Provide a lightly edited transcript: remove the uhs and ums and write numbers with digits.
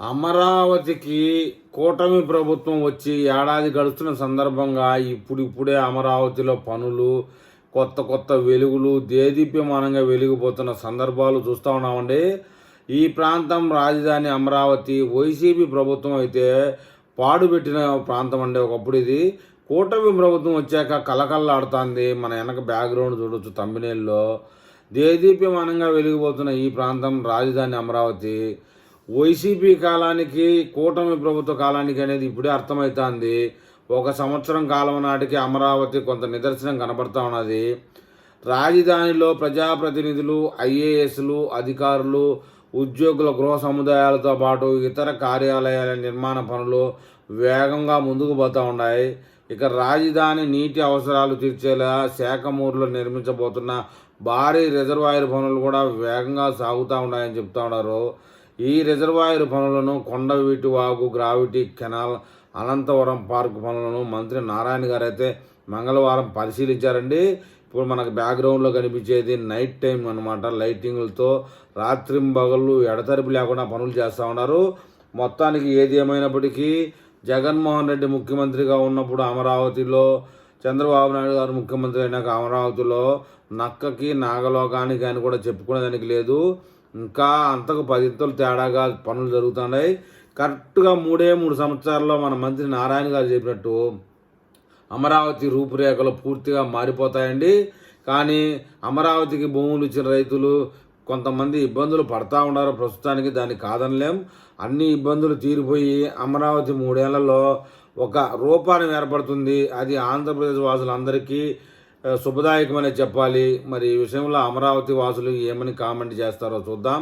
అమరావతికి కూటమి ప్రభుత్వం వచ్చి ఏడాది గడుస్తున్న సందర్భంగా ఇప్పుడిప్పుడే అమరావతిలో పనులు కొత్త కొత్త వెలుగులు దేదీప్యమానంగా వెలిగిపోతున్న సందర్భాలు చూస్తూ ఉన్నామండి. ఈ ప్రాంతం రాజధాని అమరావతి వైసీపీ ప్రభుత్వం అయితే పాడుపెట్టిన ప్రాంతం అండి. ఒకప్పుడు ఇది కూటమి ప్రభుత్వం వచ్చాక కలకల్లాడుతుంది. మన వెనక బ్యాక్గ్రౌండ్ చూడొచ్చు తమ్మినేల్లో. దేదీప్యమానంగా వెలిగిపోతున్న ఈ ప్రాంతం రాజధాని అమరావతి వైసీపీ కాలానికి కూటమి ప్రభుత్వ కాలానికి అనేది ఇప్పుడే అర్థమవుతుంది. ఒక సంవత్సరం కాలం నాటికి అమరావతి కొంత నిదర్శనం కనబడుతూ ఉన్నది. రాజధానిలో ప్రజాప్రతినిధులు, ఐఏఎస్లు, అధికారులు, ఉద్యోగుల గృహ సముదాయాలతో పాటు ఇతర కార్యాలయాల నిర్మాణ పనులు వేగంగా ముందుకు పోతూ ఉన్నాయి. ఇక రాజధాని నీటి అవసరాలు తీర్చేలా శాఖమూరులో నిర్మించబోతున్న భారీ రిజర్వాయర్ పనులు కూడా వేగంగా సాగుతూ ఉన్నాయని చెప్తా ఉన్నారు. ఈ రిజర్వాయర్ పనులను Kondaveeti Vagu, gravity canal, Anantavaram park పనులను మంత్రి నారాయణ గారు అయితే మంగళవారం పరిశీలించారండి. ఇప్పుడు మనకు బ్యాక్గ్రౌండ్లో కనిపించేది నైట్ టైం అనమాట. లైటింగులతో రాత్రింబగళ్ళు ఎడతెరిపి లేకుండా పనులు చేస్తూ ఉన్నారు. మొత్తానికి ఏది ఏమైనప్పటికీ జగన్మోహన్ రెడ్డి ముఖ్యమంత్రిగా ఉన్నప్పుడు అమరావతిలో, చంద్రబాబు నాయుడు గారు ముఖ్యమంత్రి అయినాక అమరావతిలో నక్కకి నాగలోకానికి అని కూడా చెప్పుకునేదానికి లేదు. ఇంకా అంతకు 10 తేడాగా పనులు జరుగుతున్నాయి. కరెక్ట్గా 3 సంవత్సరాల్లో మన మంత్రి నారాయణ గారు చెప్పినట్టు అమరావతి రూపురేఖలు పూర్తిగా మారిపోతాయండి. కానీ అమరావతికి భూములు ఇచ్చిన రైతులు కొంతమంది ఇబ్బందులు పడతా ఉన్నారు ప్రస్తుతానికి, దాన్ని కాదనలేం. అన్ని ఇబ్బందులు తీరిపోయి అమరావతి 3 ఏళ్లలో ఒక రూపాన్ని ఏర్పడుతుంది. అది ఆంధ్రప్రదేశ్ వాసులందరికీ శుభదాయకమనే చెప్పాలి. మరి ఈ విషయంలో అమరావతి వాసులు ఏమని కామెంట్ చేస్తారో చూద్దాం.